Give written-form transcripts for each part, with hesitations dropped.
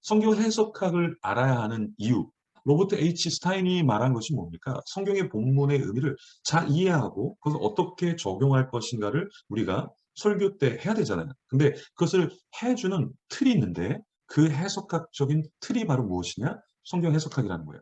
성경 해석학을 알아야 하는 이유. 로버트 H. 스타인이 말한 것이 뭡니까? 성경의 본문의 의미를 잘 이해하고 그것을 어떻게 적용할 것인가를 우리가 설교 때 해야 되잖아요. 근데 그것을 해주는 틀이 있는데 그 해석학적인 틀이 바로 무엇이냐? 성경 해석학이라는 거예요.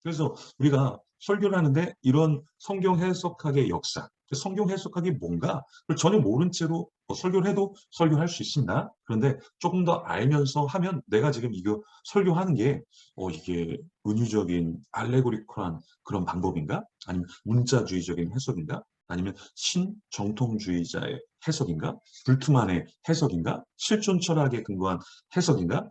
그래서 우리가 설교를 하는데 이런 성경 해석학의 역사, 성경 해석학이 뭔가 그걸 전혀 모른 채로 설교를 해도 설교할 수 있습니다. 그런데 조금 더 알면서 하면 내가 지금 이거 설교하는 게 이게 은유적인 알레고리컬한 그런 방법인가? 아니면 문자주의적인 해석인가? 아니면 신정통주의자의 해석인가? 불트만의 해석인가? 실존 철학에 근거한 해석인가?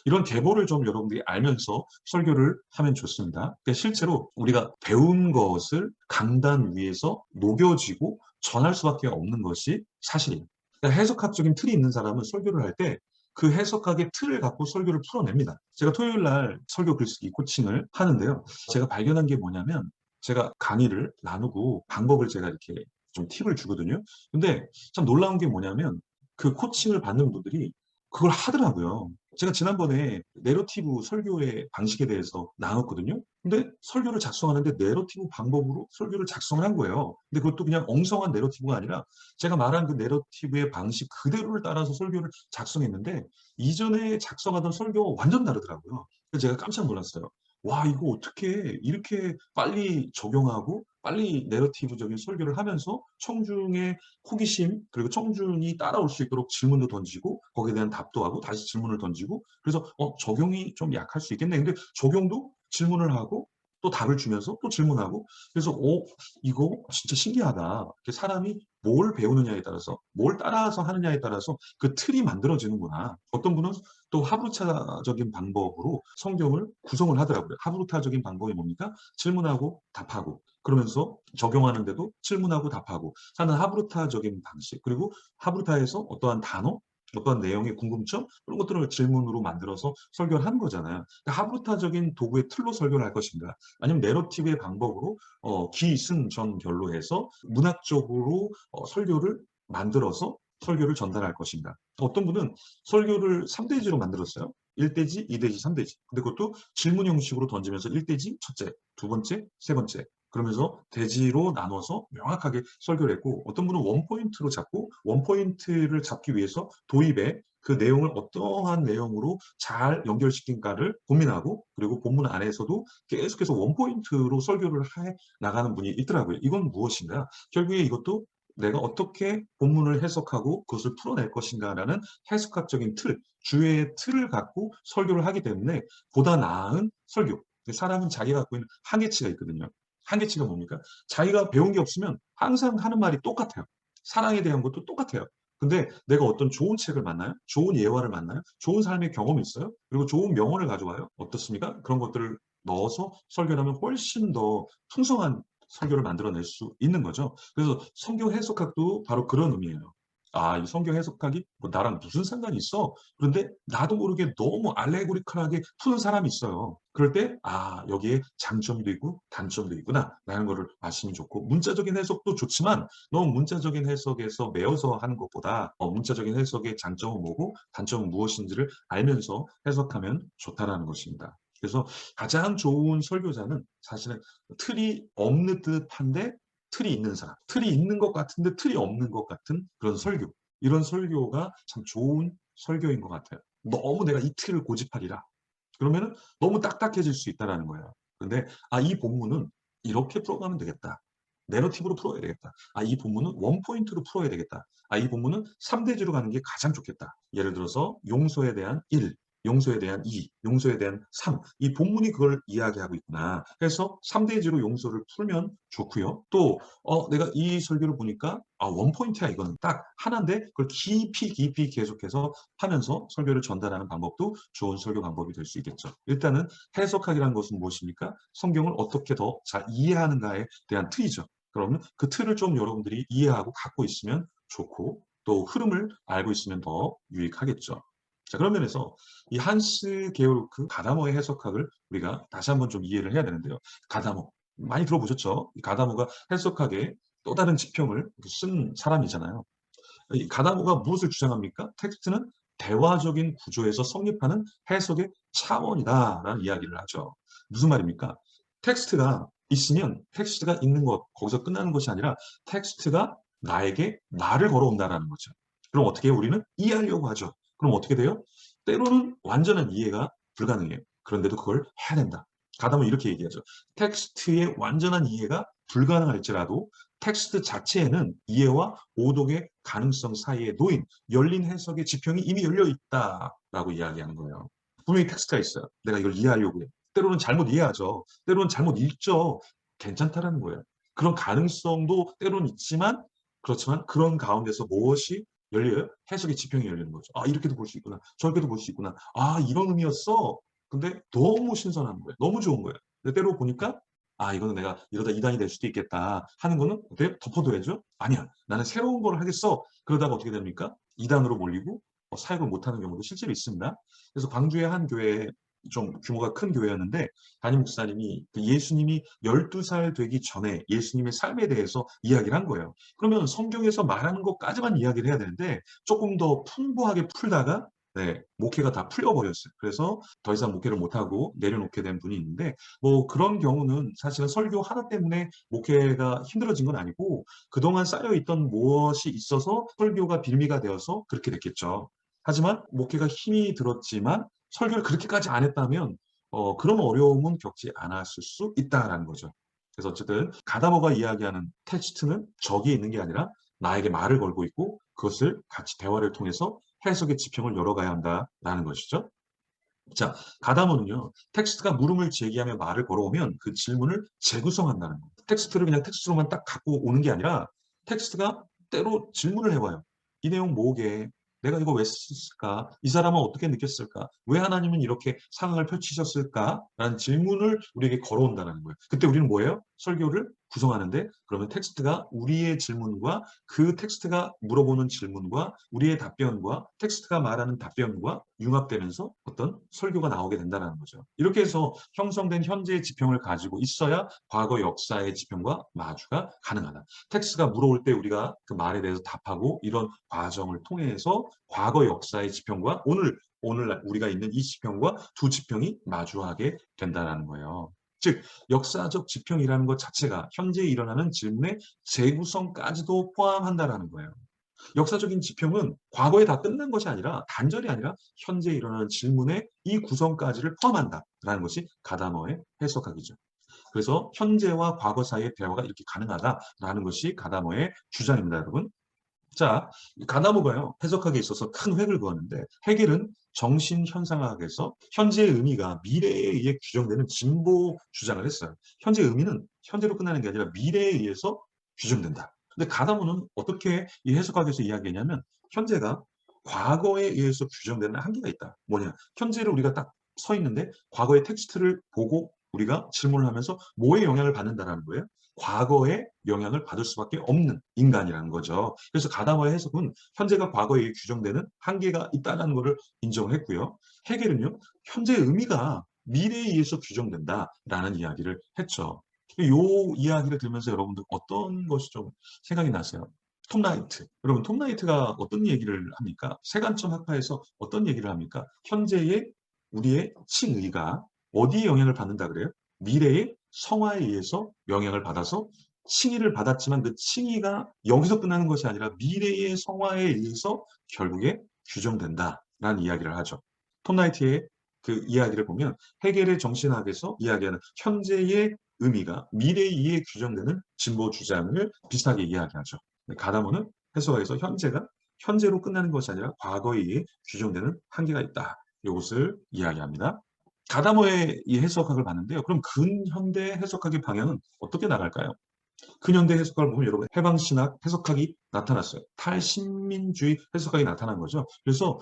이런 계보를 좀 여러분들이 알면서 설교를 하면 좋습니다. 그러니까 실제로 우리가 배운 것을 강단 위에서 녹여지고 전할 수밖에 없는 것이 사실이에요. 그러니까 해석학적인 틀이 있는 사람은 설교를 할 때 그 해석학의 틀을 갖고 설교를 풀어냅니다. 제가 토요일 날 설교 글쓰기 코칭을 하는데요. 제가 발견한 게 뭐냐면 제가 강의를 나누고 방법을 제가 이렇게 좀 팁을 주거든요. 근데 참 놀라운 게 뭐냐면 그 코칭을 받는 분들이 그걸 하더라고요. 제가 지난번에 내러티브 설교의 방식에 대해서 나눴거든요. 근데 설교를 작성하는데 내러티브 방법으로 설교를 작성을 한 거예요. 근데 그것도 그냥 엉성한 내러티브가 아니라 제가 말한 그 내러티브의 방식 그대로를 따라서 설교를 작성했는데 이전에 작성하던 설교와 완전 다르더라고요. 그래서 제가 깜짝 놀랐어요. 와, 이거 어떻게 이렇게 빨리 적용하고 빨리 내러티브적인 설교를 하면서 청중의 호기심 그리고 청중이 따라올 수 있도록 질문도 던지고 거기에 대한 답도 하고 다시 질문을 던지고 그래서 적용이 좀 약할 수 있겠네. 근데 적용도 질문을 하고 또 답을 주면서 또 질문하고 그래서 이거 진짜 신기하다. 이렇게 사람이 뭘 배우느냐에 따라서 뭘 따라서 하느냐에 따라서 그 틀이 만들어지는구나. 어떤 분은 또 하브루타적인 방법으로 성경을 구성을 하더라고요. 하브루타적인 방법이 뭡니까? 질문하고 답하고 그러면서 적용하는데도 질문하고 답하고 하는 하브루타적인 방식 그리고 하브루타에서 어떠한 단어 어떤 내용의 궁금점 그런 것들을 질문으로 만들어서 설교를 하는 거잖아요. 그러니까 하브루타적인 도구의 틀로 설교를 할 것인가 아니면 내러티브의 방법으로 기승전결로 해서 문학적으로 설교를 만들어서 설교를 전달할 것인가. 어떤 분은 설교를 3대지로 만들었어요. 1대지, 2대지, 3대지. 근데 그것도 질문 형식으로 던지면서 1대지 첫째, 두 번째, 세 번째. 그러면서 대지로 나눠서 명확하게 설교를 했고 어떤 분은 원포인트로 잡고 원포인트를 잡기 위해서 도입에 그 내용을 어떠한 내용으로 잘 연결시킨가를 고민하고 그리고 본문 안에서도 계속해서 원포인트로 설교를 해 나가는 분이 있더라고요. 이건 무엇인가? 결국에 이것도 내가 어떻게 본문을 해석하고 그것을 풀어낼 것인가라는 해석학적인 틀, 주의 틀을 갖고 설교를 하기 때문에 보다 나은 설교. 사람은 자기가 갖고 있는 한계치가 있거든요. 한계치가 뭡니까? 자기가 배운 게 없으면 항상 하는 말이 똑같아요. 사랑에 대한 것도 똑같아요. 근데 내가 어떤 좋은 책을 만나요? 좋은 예화를 만나요? 좋은 삶의 경험이 있어요? 그리고 좋은 명언을 가져와요? 어떻습니까? 그런 것들을 넣어서 설교를 하면 훨씬 더 풍성한 설교를 만들어낼 수 있는 거죠. 그래서 성경 해석학도 바로 그런 의미예요. 아, 이 성경 해석학이 뭐 나랑 무슨 상관이 있어? 그런데 나도 모르게 너무 알레고리컬하게 푸는 사람이 있어요. 그럴 때, 아, 여기에 장점도 있고 단점도 있구나. 라는 거를 아시면 좋고, 문자적인 해석도 좋지만, 너무 문자적인 해석에서 매어서 하는 것보다, 문자적인 해석의 장점은 뭐고, 단점은 무엇인지를 알면서 해석하면 좋다라는 것입니다. 그래서 가장 좋은 설교자는 사실은 틀이 없는 듯한데 틀이 있는 사람, 틀이 있는 것 같은데 틀이 없는 것 같은 그런 설교. 이런 설교가 참 좋은 설교인 것 같아요. 너무 내가 이 틀을 고집하리라. 그러면은 너무 딱딱해질 수 있다라는 거예요. 근데 이 본문은 이렇게 풀어가면 되겠다. 내러티브로 풀어야 되겠다. 이 본문은 원포인트로 풀어야 되겠다. 이 본문은 3대지로 가는 게 가장 좋겠다. 예를 들어서 용서에 대한 1, 용서에 대한 2, 용서에 대한 3. 이 본문이 그걸 이야기하고 있구나. 그래서 3대지로 용서를 풀면 좋고요. 또 내가 이 설교를 보니까 원포인트야 이거는 딱 하나인데 그걸 깊이 계속해서 하면서 설교를 전달하는 방법도 좋은 설교 방법이 될 수 있겠죠. 일단은 해석학이라는 것은 무엇입니까? 성경을 어떻게 더 잘 이해하는가에 대한 틀이죠. 그러면 그 틀을 좀 여러분들이 이해하고 갖고 있으면 좋고 또 흐름을 알고 있으면 더 유익하겠죠. 자, 그런 면에서 이 한스 게오르크 가다머의 해석학을 우리가 다시 한번 좀 이해를 해야 되는데요. 가다머 많이 들어보셨죠? 이 가다머가 해석학의 또 다른 지평을 쓴 사람이잖아요. 이 가다모가 무엇을 주장합니까? 텍스트는 대화적인 구조에서 성립하는 해석의 차원이다라는 이야기를 하죠. 무슨 말입니까? 텍스트가 있으면 텍스트가 있는 것, 거기서 끝나는 것이 아니라 텍스트가 나에게 말을 걸어온다라는 거죠. 그럼 어떻게 해요? 우리는 이해하려고 하죠. 그럼 어떻게 돼요? 때로는 완전한 이해가 불가능해요. 그런데도 그걸 해야 된다. 가다모 이렇게 얘기하죠. 텍스트의 완전한 이해가 불가능할지라도 텍스트 자체에는 이해와 오독의 가능성 사이에 놓인 열린 해석의 지평이 이미 열려 있다라고 이야기하는 거예요. 분명히 텍스트가 있어요. 내가 이걸 이해하려고 해요. 때로는 잘못 이해하죠. 때로는 잘못 읽죠. 괜찮다라는 거예요. 그런 가능성도 때로는 있지만 그렇지만 그런 가운데서 무엇이 열려요? 해석의 지평이 열리는 거죠. 아, 이렇게도 볼 수 있구나. 저렇게도 볼 수 있구나. 아, 이런 의미였어. 근데 너무 신선한 거예요. 너무 좋은 거예요. 근데 때로 보니까 아, 이거는 내가 이러다 이단이 될 수도 있겠다 하는 거는 어때요? 덮어둬야죠. 아니야. 나는 새로운 걸 하겠어. 그러다가 어떻게 됩니까? 이단으로 몰리고 사역을 못하는 경우도 실제로 있습니다. 그래서 광주의 한 교회 좀 규모가 큰 교회였는데 담임 목사님이 그 예수님이 12살 되기 전에 예수님의 삶에 대해서 이야기를 한 거예요. 그러면 성경에서 말하는 것까지만 이야기를 해야 되는데 조금 더 풍부하게 풀다가 네, 목회가 다 풀려버렸어요. 그래서 더 이상 목회를 못하고 내려놓게 된 분이 있는데 뭐 그런 경우는 사실은 설교 하나 때문에 목회가 힘들어진 건 아니고 그동안 쌓여있던 무엇이 있어서 설교가 빌미가 되어서 그렇게 됐겠죠. 하지만 목회가 힘이 들었지만 설교를 그렇게까지 안 했다면 그런 어려움은 겪지 않았을 수 있다라는 거죠. 그래서 어쨌든 가다버가 이야기하는 텍스트는 적이 있는 게 아니라 나에게 말을 걸고 있고 그것을 같이 대화를 통해서 해석의 지평을 열어가야 한다라는 것이죠. 자, 가다모는요, 텍스트가 물음을 제기하며 말을 걸어오면 그 질문을 재구성한다는 거예요. 텍스트를 그냥 텍스트로만 딱 갖고 오는 게 아니라 텍스트가 때로 질문을 해봐요. 이 내용 뭐게? 내가 이거 왜 썼을까? 이 사람은 어떻게 느꼈을까? 왜 하나님은 이렇게 상황을 펼치셨을까? 라는 질문을 우리에게 걸어온다는 거예요. 그때 우리는 뭐예요? 설교를 구성하는데 그러면 텍스트가 우리의 질문과 그 텍스트가 물어보는 질문과 우리의 답변과 텍스트가 말하는 답변과 융합되면서 어떤 설교가 나오게 된다는 거죠. 이렇게 해서 형성된 현재의 지평을 가지고 있어야 과거 역사의 지평과 마주가 가능하다. 텍스트가 물어올 때 우리가 그 말에 대해서 답하고 이런 과정을 통해서 과거 역사의 지평과 오늘날 우리가 있는 이 지평과 두 지평이 마주하게 된다는 거예요. 즉 역사적 지평이라는 것 자체가 현재 일어나는 질문의 재구성까지도 포함한다라는 거예요. 역사적인 지평은 과거에 다 끝난 것이 아니라 단절이 아니라 현재 일어나는 질문의 이 구성까지를 포함한다라는 것이 가다머의 해석학이죠. 그래서 현재와 과거 사이의 대화가 이렇게 가능하다라는 것이 가다머의 주장입니다, 여러분. 자, 가다모가요, 해석학에 있어서 큰 획을 그었는데, 해겔은 정신현상학에서 현재의 의미가 미래에 의해 규정되는 진보 주장을 했어요. 현재의 의미는 현재로 끝나는 게 아니라 미래에 의해서 규정된다. 근데 가다모는 어떻게 이 해석학에서 이야기했냐면, 현재가 과거에 의해서 규정되는 한계가 있다. 뭐냐? 현재를 우리가 딱 서 있는데, 과거의 텍스트를 보고 우리가 질문을 하면서 뭐에 영향을 받는다는 거예요? 과거에 영향을 받을 수밖에 없는 인간이라는 거죠. 그래서 가다머의 해석은 현재가 과거에 규정되는 한계가 있다는 것을 인정을 했고요. 해겔은요, 현재의 의미가 미래에 의해서 규정된다라는 이야기를 했죠. 이 이야기를 들으면서 여러분들 어떤 것이 좀 생각이 나세요? 톰 라이트. 여러분, 톰 라이트가 어떤 얘기를 합니까? 세간점 학파에서 어떤 얘기를 합니까? 현재의 우리의 칭의가 어디에 영향을 받는다 그래요? 미래의 성화에 의해서 영향을 받아서 칭의를 받았지만 그 칭의가 여기서 끝나는 것이 아니라 미래의 성화에 의해서 결국에 규정된다라는 이야기를 하죠. 톰 라이트의 그 이야기를 보면 해겔의 정신학에서 이야기하는 현재의 의미가 미래에 의해 규정되는 진보 주장을 비슷하게 이야기하죠. 가다모는 해석학에서 현재가 현재로 끝나는 것이 아니라 과거에 의해 규정되는 한계가 있다. 이것을 이야기합니다. 가다모의 이 해석학을 봤는데요. 그럼 근현대 해석학의 방향은 어떻게 나갈까요? 근현대 해석학을 보면 여러분 해방신학 해석학이 나타났어요. 탈신민주의 해석학이 나타난 거죠. 그래서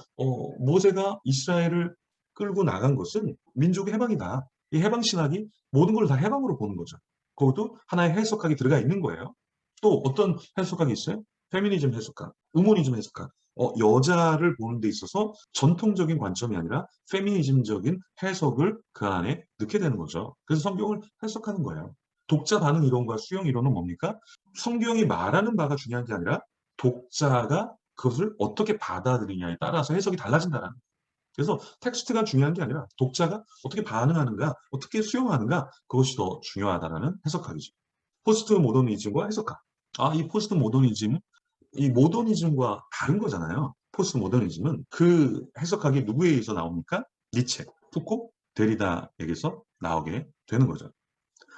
모세가 이스라엘을 끌고 나간 것은 민족의 해방이다. 이 해방신학이 모든 걸 다 해방으로 보는 거죠. 그것도 하나의 해석학이 들어가 있는 거예요. 또 어떤 해석학이 있어요? 페미니즘 해석학, 우모니즘 해석학. 여자를 보는 데 있어서 전통적인 관점이 아니라 페미니즘적인 해석을 그 안에 넣게 되는 거죠. 그래서 성경을 해석하는 거예요. 독자 반응 이론과 수용 이론은 뭡니까? 성경이 말하는 바가 중요한 게 아니라 독자가 그것을 어떻게 받아들이냐에 따라서 해석이 달라진다는 거예요. 그래서 텍스트가 중요한 게 아니라 독자가 어떻게 반응하는가, 어떻게 수용하는가, 그것이 더 중요하다는 해석학이죠. 포스트 모더니즘과 해석학. 이 포스트 모더니즘, 이 모더니즘과 다른 거잖아요. 포스트 모더니즘은 그 해석학이 누구에 의해서 나옵니까? 니체, 푸코, 데리다에게서 나오게 되는 거죠.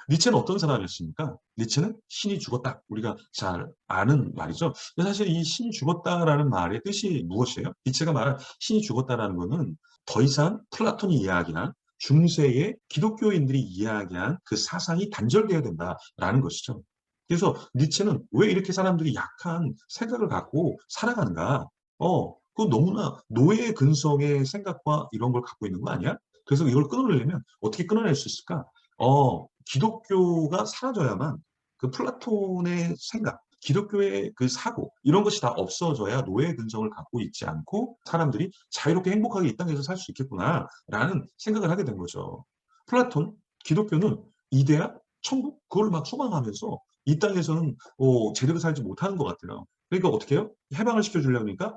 니체는 어떤 사람이었습니까? 니체는 신이 죽었다. 우리가 잘 아는 말이죠. 근데 사실 이 신이 죽었다라는 말의 뜻이 무엇이에요? 니체가 말한 신이 죽었다라는 것은 더 이상 플라톤이 이야기한 중세의 기독교인들이 이야기한 그 사상이 단절되어야 된다라는 것이죠. 그래서 니체는 왜 이렇게 사람들이 약한 생각을 갖고 살아가는가? 그 너무나 노예 근성의 생각과 이런 걸 갖고 있는 거 아니야? 그래서 이걸 끊어내려면 어떻게 끊어낼 수 있을까? 기독교가 사라져야만 그 플라톤의 생각, 기독교의 그 사고 이런 것이 다 없어져야 노예 근성을 갖고 있지 않고 사람들이 자유롭게 행복하게 이 땅에서 살 수 있겠구나라는 생각을 하게 된 거죠. 플라톤, 기독교는 이데아, 천국 그걸 막 소망하면서 이 땅에서는 제대로 살지 못하는 것 같아요. 그러니까 어떻게 해요? 해방을 시켜주려니까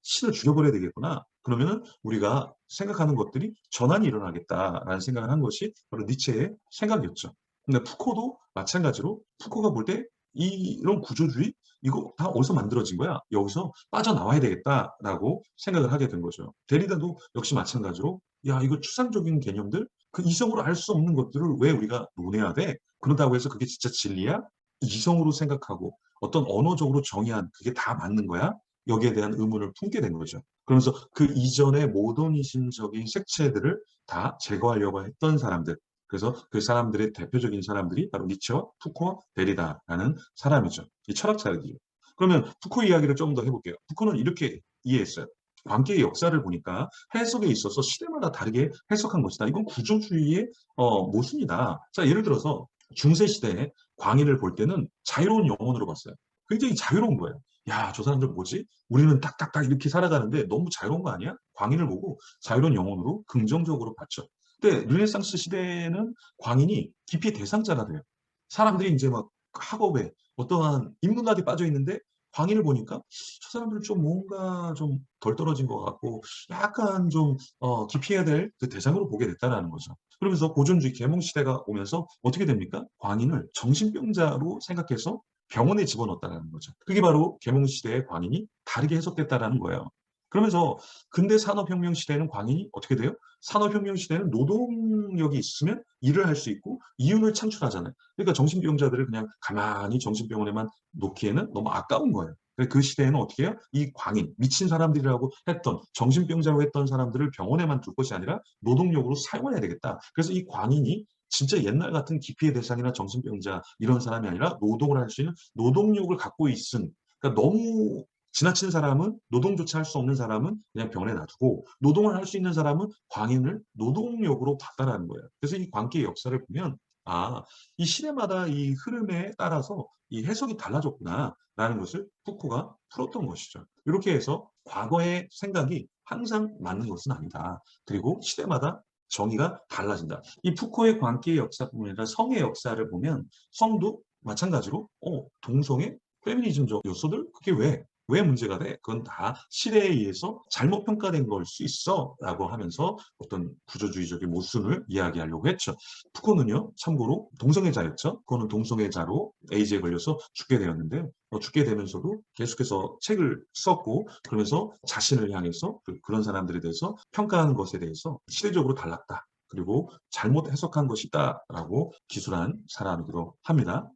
신을 죽여버려야 되겠구나. 그러면은 우리가 생각하는 것들이 전환이 일어나겠다라는 생각을 한 것이 바로 니체의 생각이었죠. 근데 푸코도 마찬가지로 푸코가 볼 때 이런 구조주의 이거 다 어디서 만들어진 거야? 여기서 빠져나와야 되겠다라고 생각을 하게 된 거죠. 데리다도 역시 마찬가지로 야 이거 추상적인 개념들 그 이성으로 알 수 없는 것들을 왜 우리가 논해야 돼? 그러다고 해서 그게 진짜 진리야? 이성으로 생각하고 어떤 언어적으로 정의한 그게 다 맞는 거야? 여기에 대한 의문을 품게 된 거죠. 그러면서 그 이전의 모더니즘적인 색채들을 다 제거하려고 했던 사람들. 그래서 그 사람들의 대표적인 사람들이 바로 니체와 푸코와 데리다라는 사람이죠. 이 철학자들이요. 그러면 푸코 이야기를 좀 더 해볼게요. 푸코는 이렇게 이해했어요. 관계의 역사를 보니까 해석에 있어서 시대마다 다르게 해석한 것이다. 이건 구조주의의 모순이다. 자, 예를 들어서 중세 시대에 광인을 볼 때는 자유로운 영혼으로 봤어요. 굉장히 자유로운 거예요. 야, 저 사람들 뭐지? 우리는 딱딱딱 이렇게 살아가는데 너무 자유로운 거 아니야? 광인을 보고 자유로운 영혼으로 긍정적으로 봤죠. 근데 르네상스 시대에는 광인이 기피의 대상자가 돼요. 사람들이 이제 막 학업에 어떠한 인문학에 빠져 있는데 광인을 보니까 저 사람들 좀 뭔가 좀 덜 떨어진 것 같고 약간 좀 기피해야 될 그 대상으로 보게 됐다라는 거죠. 그러면서 고전주의 계몽 시대가 오면서 어떻게 됩니까? 광인을 정신병자로 생각해서 병원에 집어넣었다는 거죠. 그게 바로 계몽 시대의 광인이 다르게 해석됐다라는 거예요. 그러면서 근대 산업혁명 시대에는 광인이 어떻게 돼요? 산업혁명 시대는 노동력이 있으면 일을 할 수 있고 이윤을 창출하잖아요. 그러니까 정신병자들을 그냥 가만히 정신병원에만 놓기에는 너무 아까운 거예요. 그 시대에는 어떻게 해요? 이 광인, 미친 사람들이라고 했던, 정신병자로 했던 사람들을 병원에만 둘 것이 아니라 노동력으로 사용해야 되겠다. 그래서 이 광인이 진짜 옛날 같은 기피의 대상이나 정신병자 이런 사람이 아니라 노동을 할 수 있는 노동력을 갖고 있은, 그러니까 너무 지나친 사람은 노동조차 할 수 없는 사람은 그냥 병원에 놔두고 노동을 할 수 있는 사람은 광인을 노동력으로 봤다라는 거예요. 그래서 이 광기의 역사를 보면 이 시대마다 이 흐름에 따라서 이 해석이 달라졌구나라는 것을 푸코가 풀었던 것이죠. 이렇게 해서 과거의 생각이 항상 맞는 것은 아니다. 그리고 시대마다 정의가 달라진다. 이 푸코의 광기의 역사뿐만 아니라 성의 역사를 보면 성도 마찬가지로 동성애, 페미니즘적 요소들 그게 왜 문제가 돼? 그건 다 시대에 의해서 잘못 평가된 걸 수 있어 라고 하면서 어떤 구조주의적인 모순을 이야기하려고 했죠. 푸코는요 참고로 동성애자였죠. 그거는 동성애자로 에이즈에 걸려서 죽게 되었는데 죽게 되면서도 계속해서 책을 썼고 그러면서 자신을 향해서 그런 사람들에 대해서 평가하는 것에 대해서 시대적으로 달랐다. 그리고 잘못 해석한 것이다라고 기술한 사람이기도 합니다.